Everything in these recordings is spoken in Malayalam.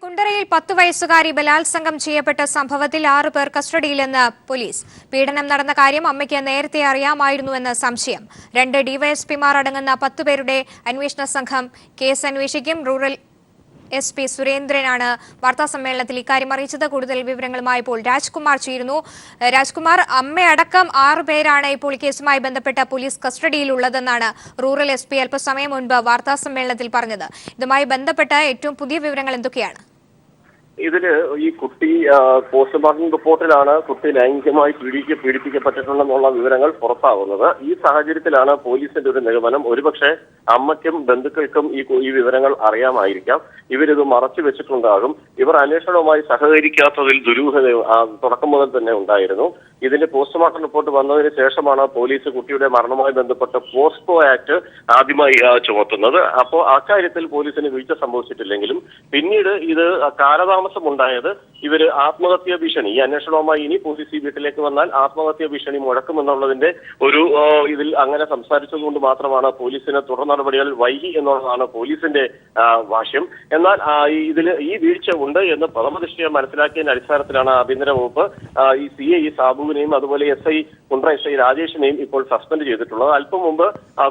കുണ്ടറയിൽ 10 വയസ്സുകാരി ബലാത്സംഗം ചെയ്യപ്പെട്ട സംഭവത്തിൽ 6 പേർ കസ്റ്റഡിയിലെന്ന് പോലീസ്. പീഡനം നടന്ന കാര്യം അമ്മയ്ക്ക് നേരത്തെ അറിയാമായിരുന്നുവെന്ന് സംശയം. 2 ഡിവൈഎസ്പിമാർ അടങ്ങുന്ന 10 പേരുടെ അന്വേഷണ സംഘം കേസ് അന്വേഷിക്കും. റൂറൽ SP സുരേന്ദ്രനാണ് വാർത്താസമ്മേളനത്തിൽ ഇക്കാര്യം അറിയിച്ചത്. കൂടുതൽ വിവരങ്ങളുമായി ഇപ്പോൾ രാജ്കുമാർ ചേരുന്നു. രാജ്കുമാർ, അമ്മയടക്കം 6 പേരാണ് ഇപ്പോൾ കേസുമായി ബന്ധപ്പെട്ട പോലീസ് കസ്റ്റഡിയിലുള്ളതെന്നാണ് റൂറൽ SP അല്പസമയം മുൻപ് വാർത്താസമ്മേളനത്തിൽ പറഞ്ഞത്. ഇതുമായി ബന്ധപ്പെട്ട ഏറ്റവും പുതിയ വിവരങ്ങൾ എന്തൊക്കെയാണ്? ഇതില് ഈ കുട്ടി പോസ്റ്റ്മോർട്ടം റിപ്പോർട്ടിലാണ് കുട്ടി ലൈംഗികമായി പീഡിപ്പിക്കപ്പെട്ടിട്ടുണ്ടെന്നുള്ള വിവരങ്ങൾ പുറത്താവുന്നത്. ഈ സാഹചര്യത്തിലാണ് പോലീസിന്റെ ഒരു നിഗമനം, ഒരുപക്ഷെ അമ്മയ്ക്കും ബന്ധുക്കൾക്കും ഈ വിവരങ്ങൾ അറിയാമായിരിക്കാം. ഇവരിത് മറച്ചു വെച്ചിട്ടുണ്ടാകും. ഇവർ അന്വേഷണവുമായി സഹകരിക്കാത്തതിൽ ദുരൂഹത തുടക്കം മുതൽ തന്നെ ഉണ്ടായിരുന്നു. ഇതിന്റെ പോസ്റ്റ്മോർട്ടം റിപ്പോർട്ട് വന്നതിന് ശേഷമാണ് പോലീസ് കുട്ടിയുടെ മരണവുമായി ബന്ധപ്പെട്ട് പോസ്കോ ആക്ട് ആദ്യമായി ചുമത്തുന്നത്. അപ്പോൾ അക്കാര്യത്തിൽ പോലീസിന് വീഴ്ച സംഭവിച്ചിട്ടില്ലെങ്കിലും പിന്നീട് ഇത് കാലതാമസം ഉണ്ടായത് ഇവര് ആത്മഹത്യാ ഭീഷണി, ഈ അന്വേഷണവുമായി ഇനി പോലീസ് ഈ വീട്ടിലേക്ക് വന്നാൽ ആത്മഹത്യാ ഭീഷണി മുഴക്കുമെന്നുള്ളതിന്റെ ഒരു ഇതിൽ അങ്ങനെ സംസാരിച്ചതുകൊണ്ട് മാത്രമാണ് പോലീസിന് തുടർ നടപടികൾ വൈകി എന്നുള്ളതാണ് പോലീസിന്റെ ഭാഷ്യം. എന്നാൽ ഈ വീഴ്ച ഉണ്ട് എന്ന് പ്രഥമദൃഷ്ട്യാ മനസ്സിലാക്കിയതിന്റെ അടിസ്ഥാനത്തിലാണ് ആഭ്യന്തര വകുപ്പ് ഈ CI സാബുവിനെയും അതുപോലെ SI കുണ്ട്ര SI രാജേഷിനെയും ഇപ്പോൾ സസ്പെൻഡ് ചെയ്തിട്ടുള്ളത്. അല്പം മുമ്പ്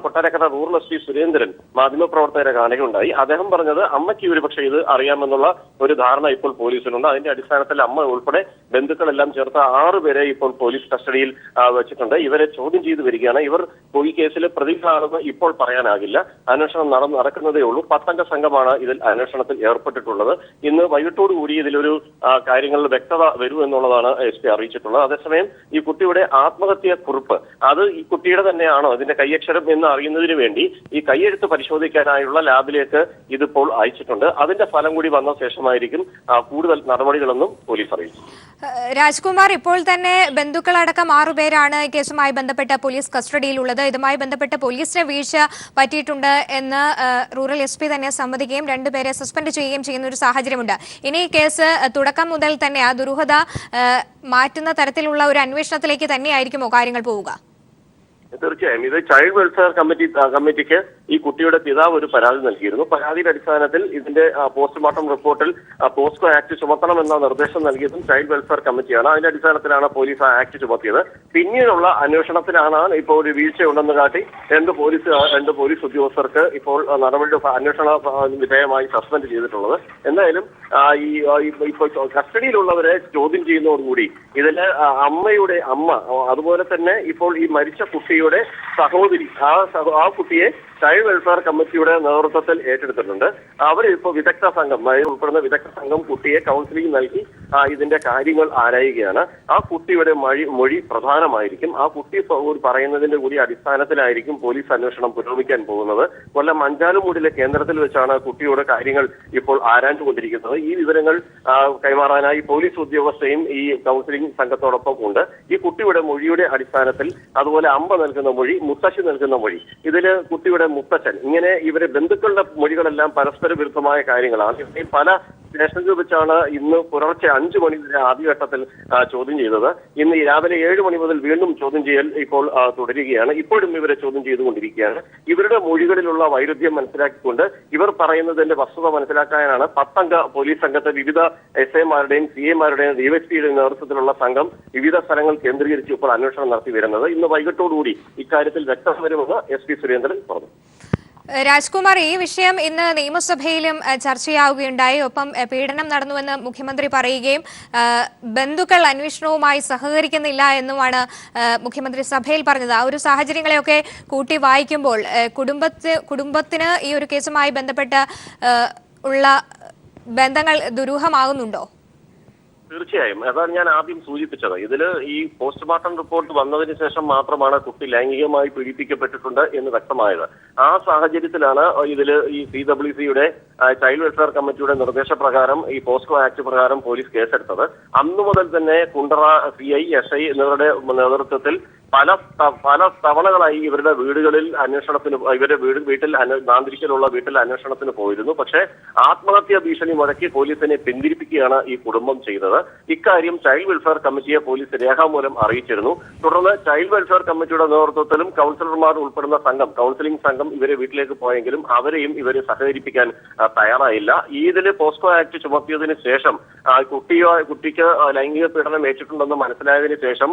കൊട്ടാരക്കര റൂറൽ SP സുരേന്ദ്രൻ മാധ്യമപ്രവർത്തകരെ കാണുകയുണ്ടായി. അദ്ദേഹം പറഞ്ഞത് അമ്മയ്ക്ക് ഒരുപക്ഷെ ഇത് അറിയാമെന്നുള്ള ഒരു ധാരണ ഇപ്പോൾ പോലീസിനുണ്ട്. അതിന്റെ അടിസ്ഥാനത്തിൽ അമ്മ ഉൾപ്പെടെ ബന്ധുക്കളെല്ലാം ചേർത്ത് 6 പേരെ ഇപ്പോൾ പോലീസ് കസ്റ്റഡിയിൽ വെച്ചിട്ടുണ്ട്. ഇവരെ ചോദ്യം ചെയ്തു വരികയാണ്. ഇവർ ഈ കേസിൽ പ്രതികളാണെന്ന് ഇപ്പോൾ പറയാനാകില്ല. അന്വേഷണം നടക്കുന്നതേ ഉള്ളൂ. 10 അംഗ സംഘമാണ് ഇതിൽ അന്വേഷണത്തിൽ ഏർപ്പെട്ടിട്ടുള്ളത്. ഇന്ന് വൈകിട്ടോടുകൂടി ഇതിലൊരു കാര്യങ്ങളിൽ വ്യക്തത വരൂ എന്നുള്ളതാണ് SP അറിയിച്ചിട്ടുള്ളത്. അതേസമയം ഈ കുട്ടിയുടെ ആത്മഹത്യാ കുറിപ്പ് അത് ഈ കുട്ടിയുടെ തന്നെയാണോ, ഇതിന്റെ കൈയക്ഷരം എന്ന് അറിയുന്നതിന് വേണ്ടി ഈ കൈയെഴുത്ത് പരിശോധിക്കാനായുള്ള ലാബിലേക്ക് ഇതിപ്പോൾ അയച്ചിട്ടുണ്ട്. അതിന്റെ ഫലം കൂടി വന്ന ശേഷമായിരിക്കും കൂടുതൽ നടപടികളെന്നും പോലീസ് അറിയിച്ചു. രാജ്കുമാർ, ഇപ്പോൾ തന്നെ ബന്ധുക്കളടക്കം 6 പേരാണ് കേസുമായി ബന്ധപ്പെട്ട പോലീസ് കസ്റ്റഡിയിലുള്ളത്. ഇതുമായി ബന്ധപ്പെട്ട് പോലീസിന് വീഴ്ച പറ്റിയിട്ടുണ്ട് എന്ന് റൂറൽ SP തന്നെ സമ്മതിക്കുകയും 2 പേരെ സസ്പെൻഡ് ചെയ്യുകയും ചെയ്യുന്ന ഒരു സാഹചര്യമുണ്ട്. ഇനി ഈ കേസ് തുടക്കം മുതൽ തന്നെ ആ ദുരൂഹത മാറ്റുന്ന തരത്തിലുള്ള ഒരു അന്വേഷണത്തിലേക്ക് തന്നെയായിരിക്കുമോ കാര്യങ്ങൾ പോവുക? തീർച്ചയായും ഇത് ചൈൽഡ് വെൽഫെയർ കമ്മിറ്റിക്ക് ഈ കുട്ടിയുടെ പിതാവ് ഒരു പരാതി നൽകിയിരുന്നു. പരാതിയുടെ അടിസ്ഥാനത്തിൽ ഇതിന്റെ പോസ്റ്റ്മോർട്ടം റിപ്പോർട്ടിൽ പോസ്കോ ആക്ട് ചുമത്തണമെന്ന നിർദ്ദേശം നൽകിയതും ചൈൽഡ് വെൽഫെയർ കമ്മിറ്റിയാണ്. അതിന്റെ അടിസ്ഥാനത്തിലാണ് പോലീസ് ആ ആക്ട് ചുമത്തിയത്. പിന്നീടുള്ള അന്വേഷണത്തിലാണ് ഇപ്പോൾ ഒരു വീഴ്ചയുണ്ടെന്ന് കാട്ടി രണ്ട് പോലീസ് ഉദ്യോഗസ്ഥർക്ക് ഇപ്പോൾ അന്വേഷണ വിധേയമായി സസ്പെൻഡ് ചെയ്തിട്ടുള്ളത്. എന്തായാലും ഇപ്പോൾ കസ്റ്റഡിയിലുള്ളവരെ ചോദ്യം ചെയ്യുന്നതോടുകൂടി ഇതില് അമ്മയുടെ അമ്മ, അതുപോലെ തന്നെ ഇപ്പോൾ ഈ മരിച്ച കുട്ടിയുടെ സഹോദരി, ആ കുട്ടിയെ ചൈൽഡ് വെൽഫെയർ കമ്മിറ്റിയുടെ നേതൃത്വത്തിൽ ഏറ്റെടുത്തിട്ടുണ്ട്. അവരിപ്പോൾ വിദഗ്ധ സംഘം ഉൾപ്പെടുന്ന വിദഗ്ധ സംഘം കുട്ടിയെ കൗൺസിലിംഗ് നൽകി ഇതിന്റെ കാര്യങ്ങൾ ആരായുകയാണ്. ആ കുട്ടിയുടെ മൊഴി പ്രധാനമായിരിക്കും. ആ കുട്ടി പറയുന്നതിന്റെ കൂടി അടിസ്ഥാനത്തിലായിരിക്കും പോലീസ് അന്വേഷണം പുരോഗമിക്കാൻ പോകുന്നത്. കൊല്ലം അഞ്ചാലുമൂടിലെ കേന്ദ്രത്തിൽ വെച്ചാണ് കുട്ടിയുടെ കാര്യങ്ങൾ ഇപ്പോൾ ആരാഞ്ഞുകൊണ്ടിരിക്കുന്നത്. ഈ വിവരങ്ങൾ കൈമാറാനായി പോലീസ് ഉദ്യോഗസ്ഥയും ഈ കൗൺസിലിംഗ് സംഘത്തോടൊപ്പം ഉണ്ട്. ഈ കുട്ടിയുടെ മൊഴിയുടെ അടിസ്ഥാനത്തിൽ, അതുപോലെ അമ്മ നൽകുന്ന മൊഴി, മുത്തശ്ശി നൽകുന്ന മൊഴി, ഇതില് കുട്ടിയുടെ മുത്തച്ഛൻ, ഇങ്ങനെ ഇവരെ ബന്ധുക്കളുടെ മൊഴികളെല്ലാം പരസ്പര വിരുദ്ധമായ കാര്യങ്ങളാണ്. പല സ്റ്റേഷനിൽ വെച്ചാണ് ഇന്ന് പുലർച്ചെ 5 മണി വരെ ആദ്യഘട്ടത്തിൽ ചോദ്യം ചെയ്തത്. ഇന്ന് രാവിലെ 7 മണി മുതൽ വീണ്ടും ചോദ്യം ചെയ്യൽ ഇപ്പോൾ തുടരുകയാണ്. ഇപ്പോഴും ഇവരെ ചോദ്യം ചെയ്തുകൊണ്ടിരിക്കുകയാണ്. ഇവരുടെ മൊഴികളിലുള്ള വൈരുദ്ധ്യം മനസ്സിലാക്കിക്കൊണ്ട് ഇവർ പറയുന്നതിന്റെ വസ്തുത മനസ്സിലാക്കാനാണ് 10 അംഗ പോലീസ് സംഘത്തെ വിവിധ SIമാരുടെയും CIമാരുടെയും DYSPയുടെയും നേതൃത്വത്തിലുള്ള സംഘം വിവിധ സ്ഥലങ്ങൾ കേന്ദ്രീകരിച്ച് ഇപ്പോൾ അന്വേഷണം നടത്തി വരുന്നത്. ഇന്ന് വൈകിട്ടോടുകൂടി ഇക്കാര്യത്തിൽ വ്യക്തത വരുമെന്ന് SP സുരേന്ദ്രൻ പറഞ്ഞു. രാജ്കുമാർ, ഈ വിഷയം ഇന്ന് നിയമസഭയിലും ചർച്ചയാവുകയുണ്ടായി. ഒപ്പം പീഡനം നടന്നുവെന്ന് മുഖ്യമന്ത്രി പറയുകയും ബന്ധുക്കൾ അന്വേഷണവുമായി സഹകരിക്കുന്നില്ല എന്നുമാണ് മുഖ്യമന്ത്രി സഭയിൽ പറഞ്ഞത്. ആ ഒരു സാഹചര്യങ്ങളെയൊക്കെ കൂട്ടി വായിക്കുമ്പോൾ കുടുംബത്തിന് ഈ ഒരു കേസുമായി ബന്ധപ്പെട്ട് ഉള്ള ബന്ധങ്ങൾ ദുരൂഹമാകുന്നുണ്ടോ? തീർച്ചയായും, അതാണ് ഞാൻ ആദ്യം സൂചിപ്പിച്ചത്. ഇതില് ഈ പോസ്റ്റ്മോർട്ടം റിപ്പോർട്ട് വന്നതിന് ശേഷം മാത്രമാണ് കുട്ടി ലൈംഗികമായി പീഡിപ്പിക്കപ്പെട്ടിട്ടുണ്ട് എന്ന് വ്യക്തമായത്. ആ സാഹചര്യത്തിലാണ് ഇതില് ഈ CWCയുടെ ചൈൽഡ് വെൽഫെയർ കമ്മിറ്റിയുടെ നിർദ്ദേശപ്രകാരം ഈ പോസ്കോ ആക്ട് പ്രകാരം പോലീസ് കേസെടുത്തത്. അന്നു മുതൽ തന്നെ കുണ്ടറ CI SI എന്നിവരുടെ നേതൃത്വത്തിൽ പല തവണകളായി ഇവരുടെ വീടുകളിൽ അന്വേഷണത്തിന് ഇവരുടെ വീട്ടിൽ നാന്തിരിക്കലുള്ള വീട്ടിൽ അന്വേഷണത്തിന് പോയിരുന്നു. പക്ഷേ ആത്മഹത്യാ ഭീഷണി മുഴക്കി പോലീസിനെ പിന്തിരിപ്പിക്കുകയാണ് ഈ കുടുംബം ചെയ്തത്. ഇക്കാര്യം ചൈൽഡ് വെൽഫെയർ കമ്മിറ്റിയെ പോലീസ് രേഖാമൂലം അറിയിച്ചിരുന്നു. തുടർന്ന് ചൈൽഡ് വെൽഫെയർ കമ്മിറ്റിയുടെ നേതൃത്വത്തിലും കൗൺസിലർമാർ ഉൾപ്പെടുന്ന കൗൺസിലിംഗ് സംഘം ഇവരെ വീട്ടിലേക്ക് പോയെങ്കിലും അവരെയും ഇവരെ സഹകരിപ്പിക്കാൻ തയ്യാറായില്ല. ഇതിൽ പോസ്കോ ആക്ട് ചുമത്തിയതിനു ശേഷം കുട്ടിക്ക് ലൈംഗിക പീഡനം ഏറ്റിട്ടുണ്ടെന്ന് മനസ്സിലായതിനു ശേഷം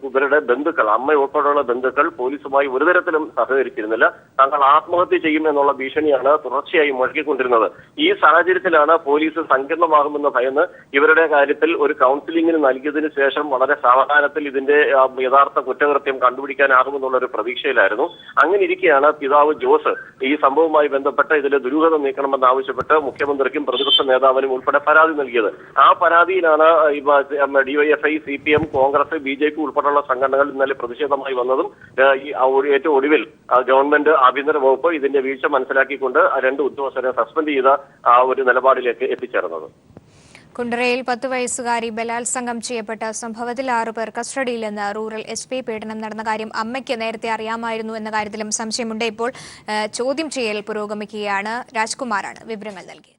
ഇവരുടെ ബന്ധുക്കൾ, അമ്മ ഉൾപ്പെടെയുള്ള ബന്ധുക്കൾ പോലീസുമായി ഒരു തരത്തിലും സഹകരിച്ചിരുന്നില്ല. തങ്ങൾ ആത്മഹത്യ ചെയ്യുമെന്നുള്ള ഭീഷണിയാണ് തുടർച്ചയായി മുഴക്കിക്കൊണ്ടിരുന്നത്. ഈ സാഹചര്യത്തിലാണ് പോലീസ് സങ്കീർണമാകുമെന്ന് ഭയന്ന് ഇവരുടെ കാര്യത്തിൽ ഒരു കൗൺസിലിംഗിന് നൽകിയതിനു ശേഷം വളരെ സാവധാനത്തിൽ ഇതിന്റെ യഥാർത്ഥ കുറ്റകൃത്യം കണ്ടുപിടിക്കാനാകുമെന്നുള്ള ഒരു പ്രതീക്ഷയിലായിരുന്നു. അങ്ങനെ ഇരിക്കെയാണ് പിതാവ് ജോസ് ഈ സംഭവവുമായി ബന്ധപ്പെട്ട് ഇതിലെ ദുരൂഹത നീക്കണമെന്നാവശ്യപ്പെട്ട് മുഖ്യമന്ത്രിക്കും പ്രതിപക്ഷ നേതാവിനും ഉൾപ്പെടെ പരാതി നൽകിയത്. ആ പരാതിയിലാണ് ഡിവൈഎഫ്ഐ, CPM, കോൺഗ്രസ്, BJP ഉൾപ്പെടെയുള്ള സംഘടനകൾ ഇന്നലെ പ്രതിഷേധമായി വന്നതും ഏറ്റവും ഒടുവിൽ ഗവൺമെന്റ് ആഭ്യന്തര വകുപ്പ് ഇതിന്റെ വീഴ്ച മനസ്സിലാക്കിക്കൊണ്ട് 2 ഉദ്യോഗസ്ഥരെ സസ്പെൻഡ് ചെയ്ത ഒരു നിലപാടിലേക്ക് എത്തിച്ചേർന്നത്. കുണ്ടറയിൽ 10 വയസ്സുകാരി ബലാത്സംഗം ചെയ്യപ്പെട്ട സംഭവത്തിൽ 6 പേർ കസ്റ്റഡിയിലെന്ന് റൂറൽ SP. പീഡനം നടന്ന കാര്യം അമ്മയ്ക്ക് നേരത്തെ അറിയാമായിരുന്നു എന്ന കാര്യത്തിലും സംശയമുണ്ട്. ഇപ്പോൾ ചോദ്യം ചെയ്യൽ പുരോഗമിക്കുകയാണ്. രാജ്കുമാറാണ് വിവരങ്ങൾ നൽകിയത്.